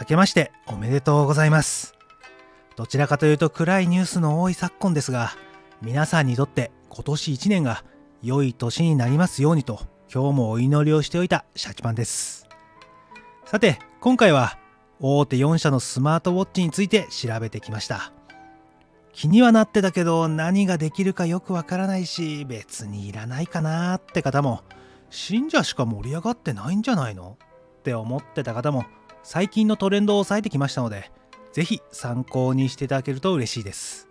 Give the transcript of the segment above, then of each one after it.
明けましておめでとうございます。どちらかというと暗いニュースの多い昨今ですが、皆さんにとって今年1年が良い年になりますようにと今日もお祈りをしておいたシャチパンです。さて今回は大手4社のスマートウォッチについて調べてきました。気にはなってたけど何ができるかよくわからないし別にいらないかなって方も、信者しか盛り上がってないんじゃないのって思ってた方も、最近のトレンドを押さえてきましたので、ぜひ参考にしていただけると嬉しいです。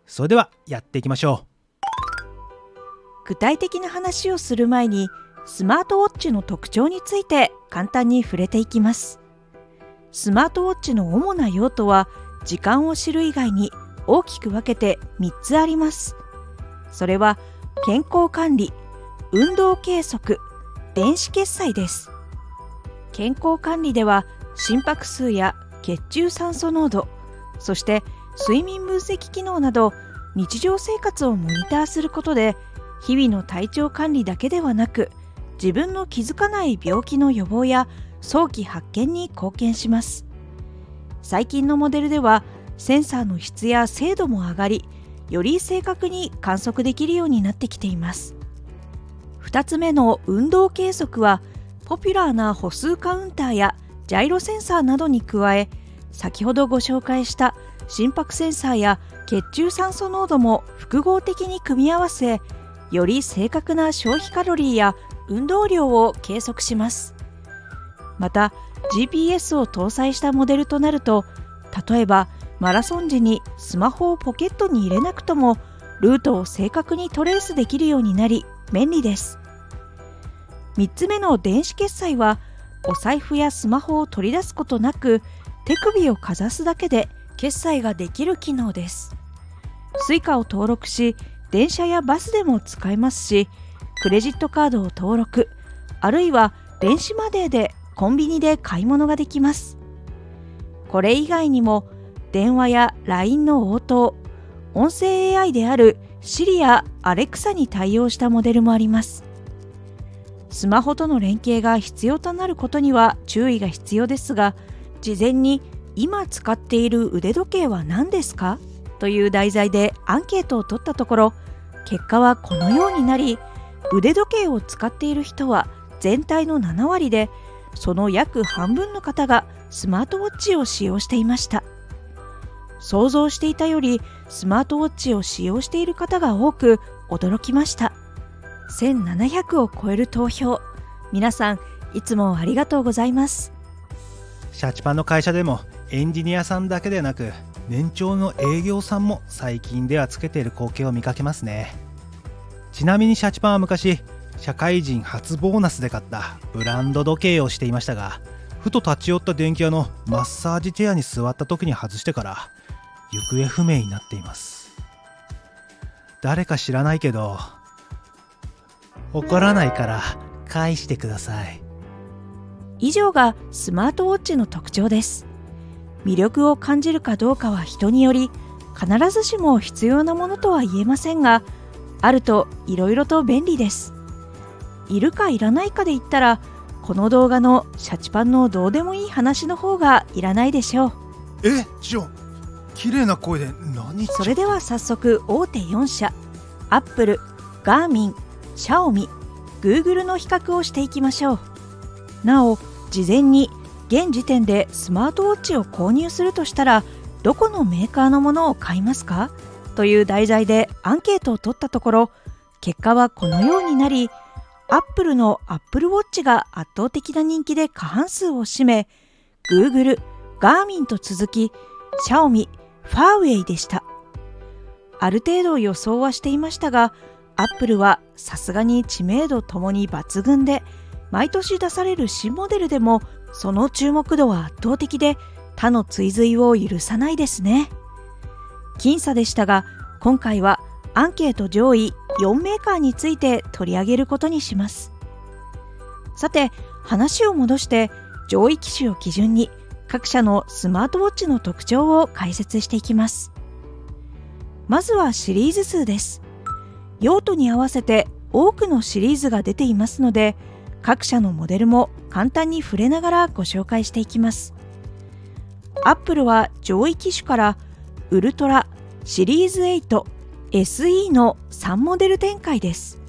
それではやっていきましょう。具体的な話をする前に、スマートウォッチの特徴について簡単に触れていきます。スマートウォッチの主な用途は、時間を知る以外に大きく分けて3つあります。それは健康管理、運動計測、電子決済です。健康管理では心拍数や血中酸素濃度、そして睡眠分析機能など日常生活をモニターすることで、日々の体調管理だけではなく、自分の気づかない病気の予防や早期発見に貢献します。最近のモデルではセンサーの質や精度も上がり、より正確に観測できるようになってきています。2つ目の運動計測は、ポピュラーな歩数カウンターやジャイロセンサーなどに加え、先ほどご紹介した心拍センサーや血中酸素濃度も複合的に組み合わせ、より正確な消費カロリーや運動量を計測します。また GPS を搭載したモデルとなると、例えばマラソン時にスマホをポケットに入れなくともルートを正確にトレースできるようになり便利です。3つ目の電子決済は、お財布やスマホを取り出すことなく手首をかざすだけで決済ができる機能です。Suica を登録し、電車やバスでも使えますし、クレジットカードを登録、あるいは電子マネーでコンビニで買い物ができます。これ以外にも電話や LINE の応答、音声 AI である Siri や Alexa に対応したモデルもあります。スマホとの連携が必要となることには注意が必要ですが、事前に今使っている腕時計は何ですかという題材でアンケートを取ったところ、結果はこのようになり、腕時計を使っている人は全体の7割で、その約半分の方がスマートウォッチを使用していました。想像していたよりスマートウォッチを使用している方が多く驚きました。1700を超える投票、皆さんいつもありがとうございます。シャチパンの会社でもエンジニアさんだけでなく、年長の営業さんも最近ではつけている光景を見かけますね。ちなみにシャチパンは昔、社会人初ボーナスで買ったブランド時計をしていましたが、ふと立ち寄った電気屋のマッサージチェアに座った時に外してから行方不明になっています。誰か知らないけど怒らないから返してください。以上がスマートウォッチの特徴です。魅力を感じるかどうかは人により、必ずしも必要なものとは言えませんが、あるといろいろと便利です。いるかいらないかで言ったら、この動画のシャチパンのどうでもいい話の方がいらないでしょう。綺麗な声で何？それでは早速大手4社、アップル、ガーミン、シャオミ、グーグルの比較をしていきましょう。なお、事前に現時点でスマートウォッチを購入するとしたら、どこのメーカーのものを買いますかという題材でアンケートを取ったところ、結果はこのようになり、アップルの Apple Watch が圧倒的な人気で過半数を占め、Google、ガーミンと続き、シャオミ、ファーウェイでした。ある程度予想はしていましたが、Apple はさすがに知名度ともに抜群で、毎年出される新モデルでもその注目度は圧倒的で、他の追随を許さないですね。僅差でしたが、今回はアンケート上位4メーカーについて取り上げることにします。さて、話を戻して上位機種を基準に各社のスマートウォッチの特徴を解説していきます。まずはシリーズ数です。用途に合わせて多くのシリーズが出ていますので、各社のモデルも簡単に触れながらご紹介していきます。アップルは上位機種からウルトラ、シリーズ8、SE の3モデル展開です。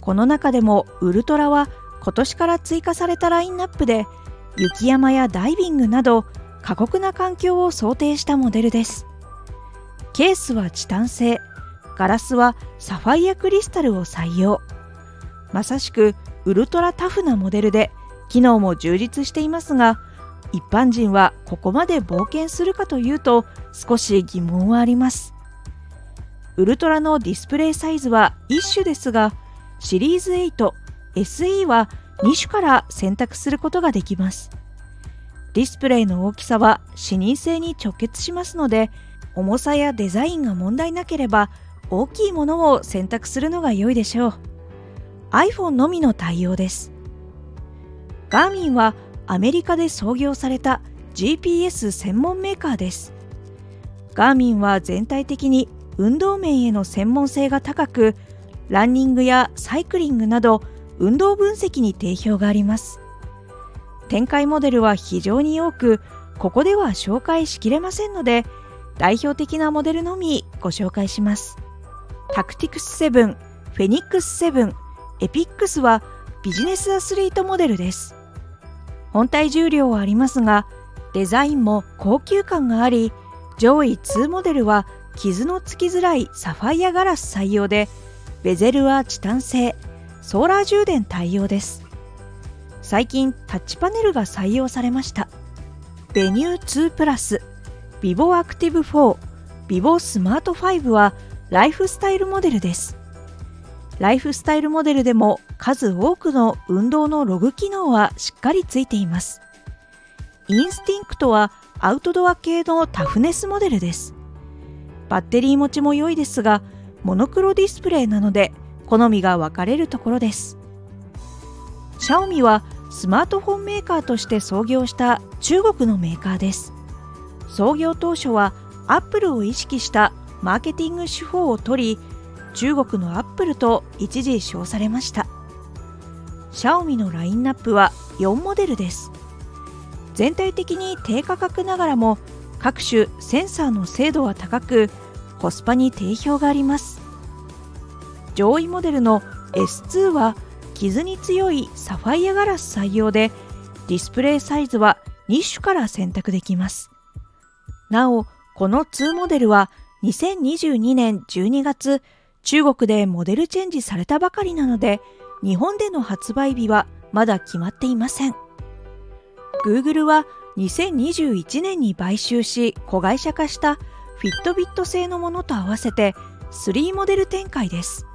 この中でもウルトラは今年から追加されたラインナップで、雪山やダイビングなど過酷な環境を想定したモデルです。ケースはチタン製、ガラスはサファイアクリスタルを採用。まさしくウルトラタフなモデルで、機能も充実していますが、一般人はここまで冒険するかというと少し疑問はあります。ウルトラのディスプレイサイズは1種ですが、シリーズ8、SE は2種から選択することができます。ディスプレイの大きさは視認性に直結しますので、重さやデザインが問題なければ大きいものを選択するのが良いでしょう。iPhone のみの対応です。ガーミンはアメリカで創業された GPS 専門メーカーです。ガーミンは全体的に運動面への専門性が高く、ランニングやサイクリングなど運動分析に定評があります。展開モデルは非常に多く、ここでは紹介しきれませんので、代表的なモデルのみご紹介します。タクティクス7、フェニックス7、エピックスはビジネスアスリートモデルです。本体重量はありますが、デザインも高級感があり、上位2モデルは傷のつきづらいサファイアガラス採用で、ベゼルはチタン製、ソーラー充電対応です。最近タッチパネルが採用されました。ベニュー2プラス、ビボアクティブ4、ビボスマート5はライフスタイルモデルです。ライフスタイルモデルでも数多くの運動のログ機能はしっかりついています。インスティンクトはアウトドア系のタフネスモデルです。バッテリー持ちも良いですが、モノクロディスプレイなので好みが分かれるところです。シャオミはスマートフォンメーカーとして創業した中国のメーカーです。創業当初はアップルを意識したマーケティング手法を取り、中国のアップルと一時称されました。シャオミのラインナップは4モデルです。全体的に低価格ながらも各種センサーの精度は高く、コスパに定評があります。上位モデルの S2 は傷に強いサファイアガラス採用で、ディスプレイサイズは2種から選択できます。なお、この2モデルは2022年12月、中国でモデルチェンジされたばかりなので、日本での発売日はまだ決まっていません。Google は2021年に買収し子会社化したフィットビット製のものと合わせて3モデル展開です。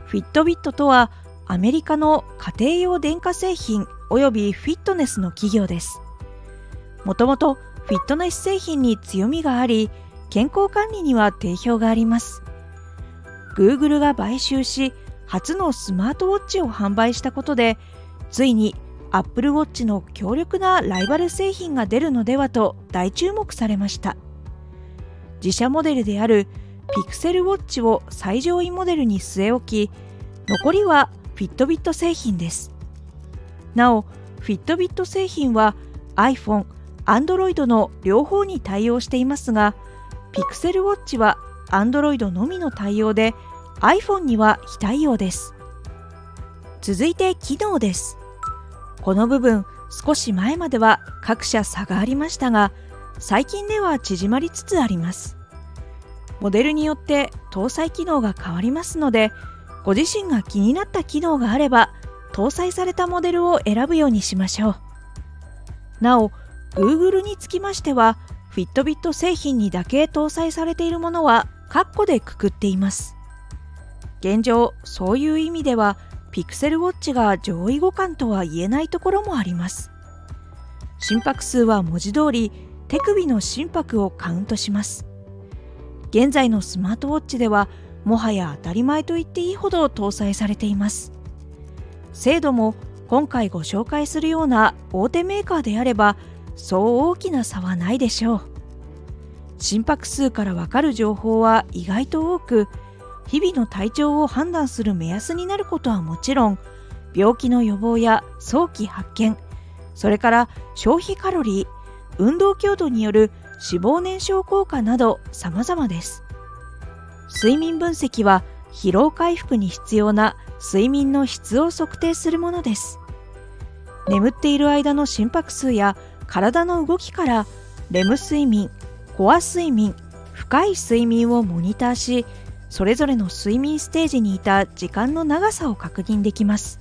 フィットビットとはアメリカの家庭用電化製品およびフィットネスの企業です。もともとフィットネス製品に強みがあり、健康管理には定評があります。Google が買収し、初のスマートウォッチを販売したことで、ついに Apple Watch の強力なライバル製品が出るのではと大注目されました。自社モデルである Pixel Watch を最上位モデルに据え置き、残りは Fitbit 製品です。なお、Fitbit 製品は iPhone、Android の両方に対応していますが、Pixel Watch は Android のみの対応で、iPhone には非対応です。続いて機能です。この部分、少し前までは各社差がありましたが、最近では縮まりつつあります。モデルによって搭載機能が変わりますので、ご自身が気になった機能があれば、搭載されたモデルを選ぶようにしましょう。なお、Google につきましては、Fitbit 製品にだけ搭載されているものはカッコでくくっています。現状、そういう意味では、Pixel Watch が上位互換とは言えないところもあります。心拍数は文字通り、手首の心拍をカウントします。現在のスマートウォッチでは、もはや当たり前と言っていいほど搭載されています。精度も今回ご紹介するような大手メーカーであれば、そう大きな差はないでしょう。心拍数からわかる情報は意外と多く、日々の体調を判断する目安になることはもちろん、病気の予防や早期発見、それから消費カロリー、運動強度による脂肪燃焼効果など様々です。睡眠分析は疲労回復に必要な睡眠の質を測定するものです。眠っている間の心拍数や体の動きからレム睡眠、コア睡眠、深い睡眠をモニターし、それぞれの睡眠ステージにいた時間の長さを確認できます。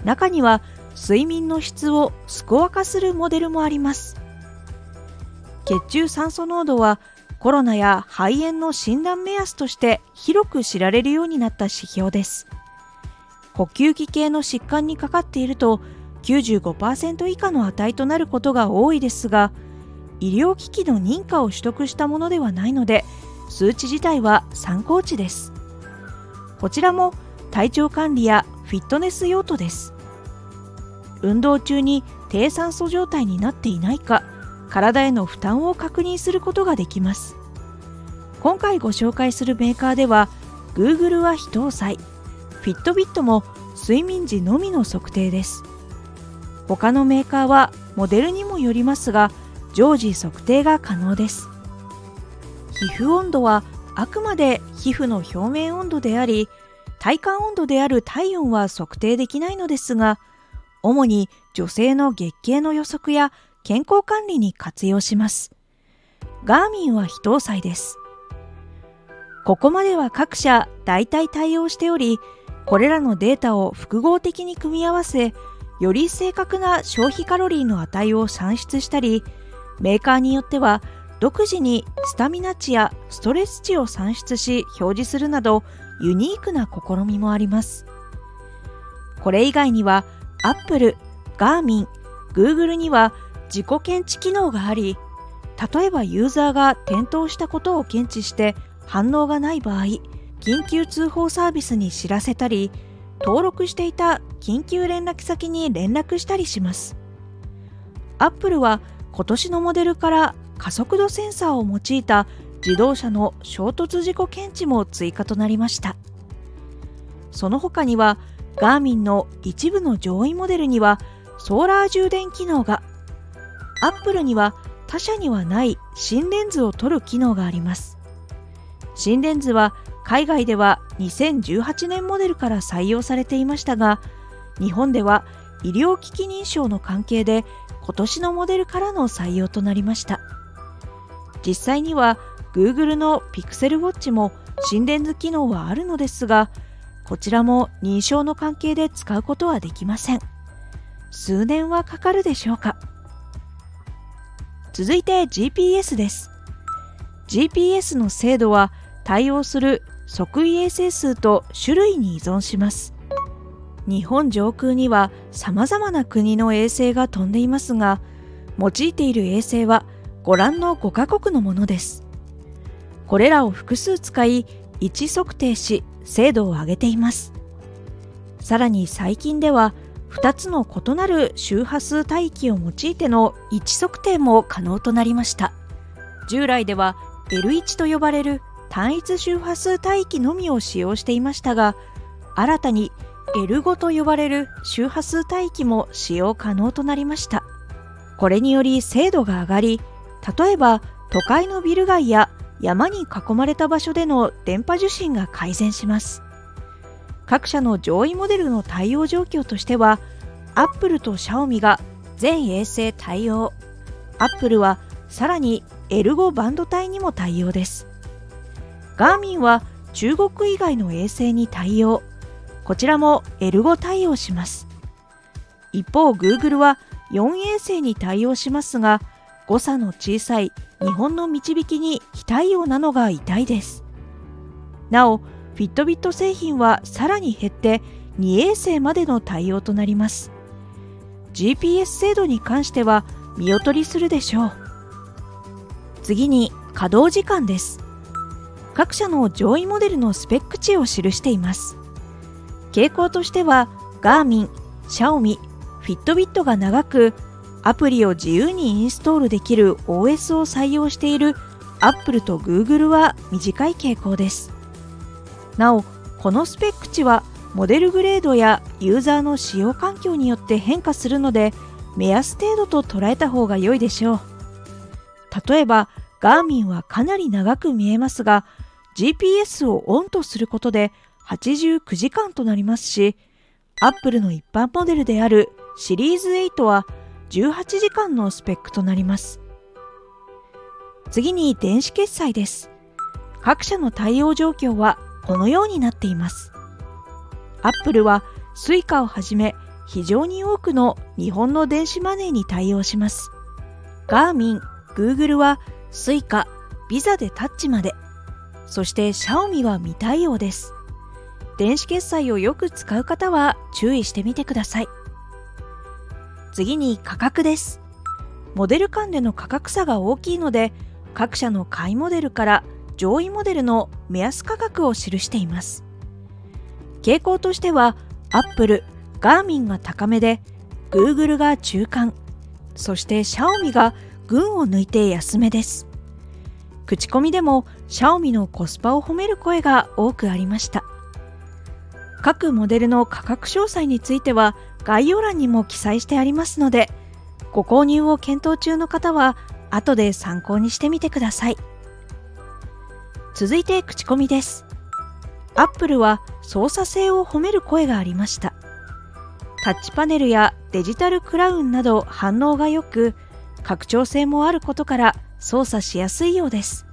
中には睡眠の質をスコア化するモデルもあります。血中酸素濃度はコロナや肺炎の診断目安として広く知られるようになった指標です。呼吸器系の疾患にかかっていると 95% 以下の値となることが多いですが、医療機器の認可を取得したものではないので、数値自体は参考値です。こちらも体調管理やフィットネス用途です。運動中に低酸素状態になっていないか、体への負担を確認することができます。今回ご紹介するメーカーでは Google は非搭載、Fitbit も睡眠時のみの測定です。他のメーカーはモデルにもよりますが、常時測定が可能です。皮膚温度はあくまで皮膚の表面温度であり、体感温度である体温は測定できないのですが、主に女性の月経の予測や健康管理に活用します。ガーミンは非搭載です。ここまでは各社大体対応しており、これらのデータを複合的に組み合わせ、より正確な消費カロリーの値を算出したり、メーカーによっては独自にスタミナ値やストレス値を算出し表示するなど、ユニークな試みもあります。これ以外には Apple、ガーミン、Google には自己検知機能があり、例えばユーザーが転倒したことを検知して反応がない場合、緊急通報サービスに知らせたり、登録していた緊急連絡先に連絡したりします。Apple は今年のモデルから加速度センサーを用いた自動車の衝突事故検知も追加となりました。その他にはガーミンの一部の上位モデルにはソーラー充電機能が、Apple には他社にはない心電図を取る機能があります。心電図は海外では2018年モデルから採用されていましたが、日本では医療機器認証の関係で今年のモデルからの採用となりました。実際には Google の Pixel Watch も心電図機能はあるのですが、こちらも認証の関係で使うことはできません。数年はかかるでしょうか。続いて GPS です。GPS の精度は対応する測位衛星数と種類に依存します。日本上空には様々な国の衛星が飛んでいますが、用いている衛星はご覧の5カ国のものです。これらを複数使い、位置測定し、精度を上げています。さらに最近では、2つの異なる周波数帯域を用いての位置測定も可能となりました。従来では L1 と呼ばれる単一周波数帯域のみを使用していましたが、新たに L5 と呼ばれる周波数帯域も使用可能となりました。これにより精度が上がり、例えば都会のビル街や山に囲まれた場所での電波受信が改善します。各社の上位モデルの対応状況としては、Apple と Xiaomi が全衛星対応、Apple はさらに L5 バンド帯にも対応です。ガーミンは中国以外の衛星に対応、こちらも L5 対応します。一方 Google は4衛星に対応しますが、誤差の小さい日本の導きに非対応なのが痛いです。なお、Fitbit 製品はさらに減って2衛星までの対応となります。GPS 精度に関しては見劣りするでしょう。次に稼働時間です。各社の上位モデルのスペック値を記しています。傾向としては、ガーミン、シャオミ、Fitbit が長く、アプリを自由にインストールできる OS を採用している Apple と Google は短い傾向です。なお、このスペック値はモデルグレードやユーザーの使用環境によって変化するので、目安程度と捉えた方が良いでしょう。例えばガーミンはかなり長く見えますが、 GPS をオンとすることで89時間となりますし、アップルの一般モデルであるシリーズ8は18時間のスペックとなります。次に電子決済です。各社の対応状況はこのようになっています。アップルは Suica をはじめ非常に多くの日本の電子マネーに対応します。ガーミン、Google は Suica、Visa でタッチまで、そしてシャオミは未対応です。電子決済をよく使う方は注意してみてください。次に価格です。モデル間での価格差が大きいので、各社の下位モデルから上位モデルの目安価格を記しています。傾向としては、Apple、ガーミンが高めで、Google が中間、そしてシャオミが群を抜いて安めです。口コミでもシャオミのコスパを褒める声が多くありました。各モデルの価格詳細については概要欄にも記載してありますので、ご購入を検討中の方は後で参考にしてみてください。続いて口コミです。Apple は操作性を褒める声がありました。タッチパネルやデジタルクラウンなど反応が良く、拡張性もあることから操作しやすいようです。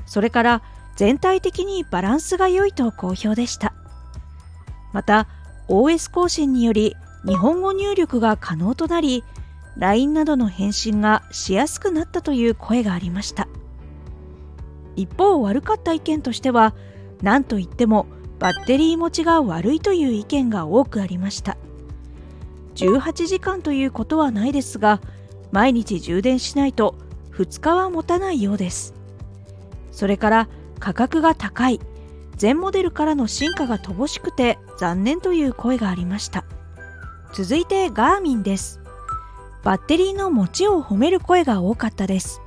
それから全体的にバランスが良いと好評でした。また OS 更新により日本語入力が可能となり、 LINE などの返信がしやすくなったという声がありました。一方、悪かった意見としては、何といってもバッテリー持ちが悪いという意見が多くありました。18時間ということはないですが、毎日充電しないと2日は持たないようです。それから価格が高い、前モデルからの進化が乏しくて残念という声がありました。続いてガーミンです。バッテリーの持ちを褒める声が多かったです。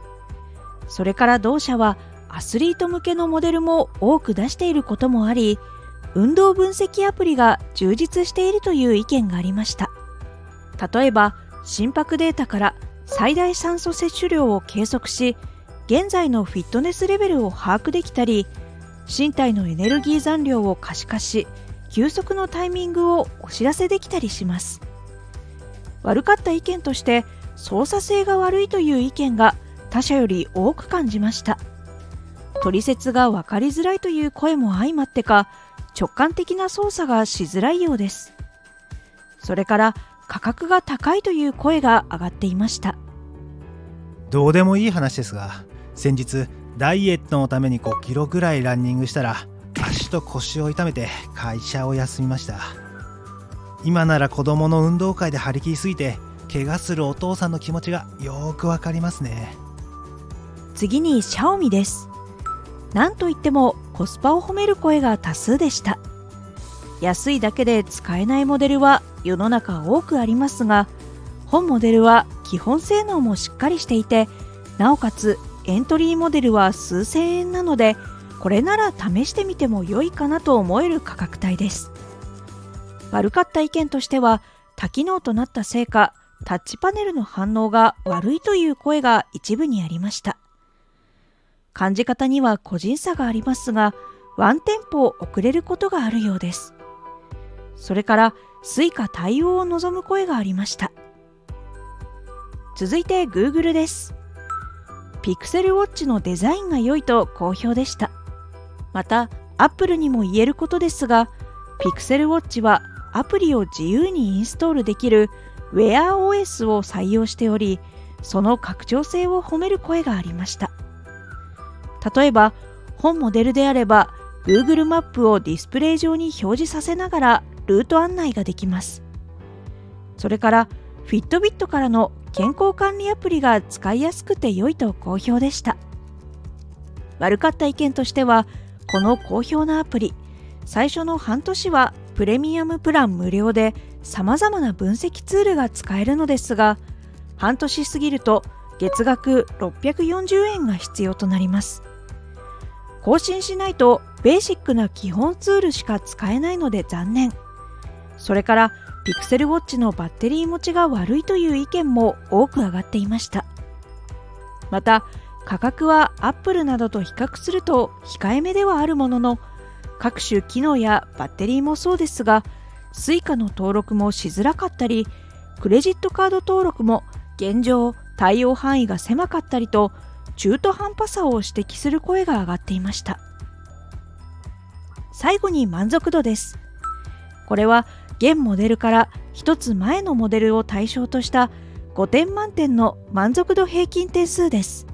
それから同社はアスリート向けのモデルも多く出していることもあり、運動分析アプリが充実しているという意見がありました。例えば心拍データから最大酸素摂取量を計測し、現在のフィットネスレベルを把握できたり、身体のエネルギー残量を可視化し、休息のタイミングをお知らせできたりします。悪かった意見として操作性が悪いという意見が他社より多く感じました。取説が分かりづらいという声も相まってか、直感的な操作がしづらいようです。それから価格が高いという声が上がっていました。どうでもいい話ですが、先日ダイエットのために5キロぐらいランニングしたら、足と腰を痛めて会社を休みました。今なら子供の運動会で張り切りすぎて怪我するお父さんの気持ちがよくわかりますね。次にシャオミです。なんといってもコスパを褒める声が多数でした。安いだけで使えないモデルは世の中多くありますが、本モデルは基本性能もしっかりしていて、なおかつエントリーモデルは数千円なので、これなら試してみても良いかなと思える価格帯です。悪かった意見としては、多機能となったせいかタッチパネルの反応が悪いという声が一部にありました。感じ方には個人差がありますが、ワンテンポ遅れることがあるようです。それからSuica対応を望む声がありました。続いて Google です。ピクセルウォッチのデザインが良いと好評でした。また Apple にも言えることですが、ピクセルウォッチはアプリを自由にインストールできる Wear OS を採用しており、その拡張性を褒める声がありました。例えば本モデルであれば Google マップをディスプレイ上に表示させながらルート案内ができます。それからFitbitからの健康管理アプリが使いやすくて良いと好評でした。悪かった意見としては、この好評なアプリ、最初の半年はプレミアムプラン無料で様々な分析ツールが使えるのですが、半年過ぎると月額640円が必要となります。更新しないとベーシックな基本ツールしか使えないので残念。それからピクセルウォッチのバッテリー持ちが悪いという意見も多く上がっていました。また価格はアップルなどと比較すると控えめではあるものの、各種機能やバッテリーもそうですが、Suica の登録もしづらかったり、クレジットカード登録も現状対応範囲が狭かったりと、中途半端さを指摘する声が上がっていました。最後に満足度です。これは現モデルから一つ前のモデルを対象とした5点満点の満足度平均点数です。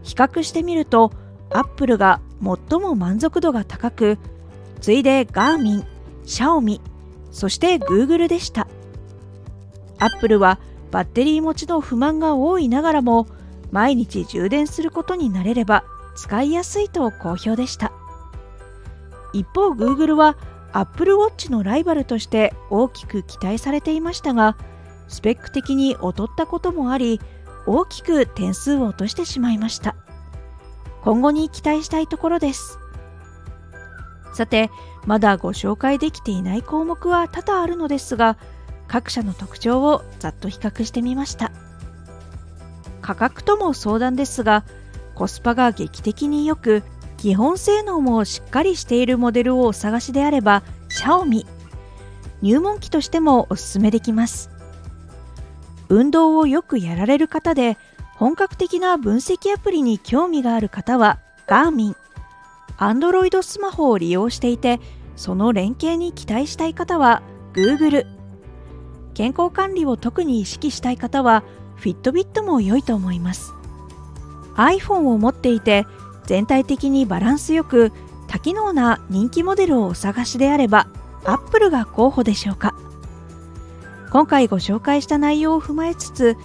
比較してみると、アップルが最も満足度が高く、次いでガーミン、シャオミ、そしてグーグルでした。アップルはバッテリー持ちの不満が多いながらも、毎日充電することに慣れれば使いやすいと好評でした。一方、グーグルはApple Watch のライバルとして大きく期待されていましたが、スペック的に劣ったこともあり、大きく点数を落としてしまいました。今後に期待したいところです。さて、まだご紹介できていない項目は多々あるのですが、各社の特徴をざっと比較してみました。価格とも相談ですが、コスパが劇的に良く、基本性能もしっかりしているモデルをお探しであれば、シャオミ。入門機としてもおすすめできます。運動をよくやられる方で、本格的な分析アプリに興味がある方はガーミン。Android スマホを利用していて、その連携に期待したい方は Google。健康管理を特に意識したい方は Fitbit も良いと思います。iPhone を持っていて、全体的にバランスよく多機能な人気モデルをお探しであれば Apple が候補でしょうか。今回ご紹介した内容を踏まえつつ、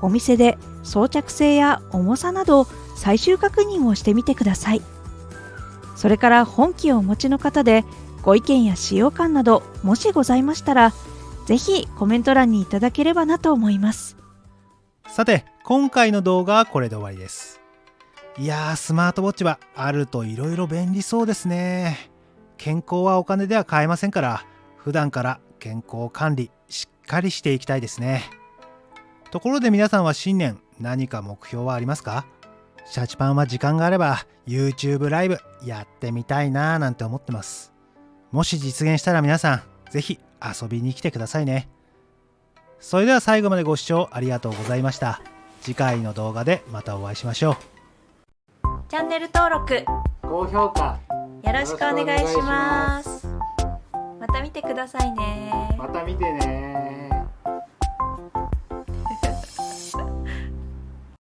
お店で装着性や重さなど最終確認をしてみてください。それから本機をお持ちの方でご意見や使用感などもしございましたら、ぜひコメント欄にいただければなと思います。さて、今回の動画はこれで終わりです。いやー、スマートウォッチはあるといろいろ便利そうですね。健康はお金では買えませんから、普段から健康管理しっかりしていきたいですね。ところで皆さんは新年何か目標はありますか？シャチパンは時間があれば YouTube ライブやってみたいなーなんて思ってます。もし実現したら皆さんぜひ遊びに来てくださいね。それでは最後までご視聴ありがとうございました。次回の動画でまたお会いしましょう。チャンネル登録、高評価よろしくお願いします。また見てくださいね。また見てね。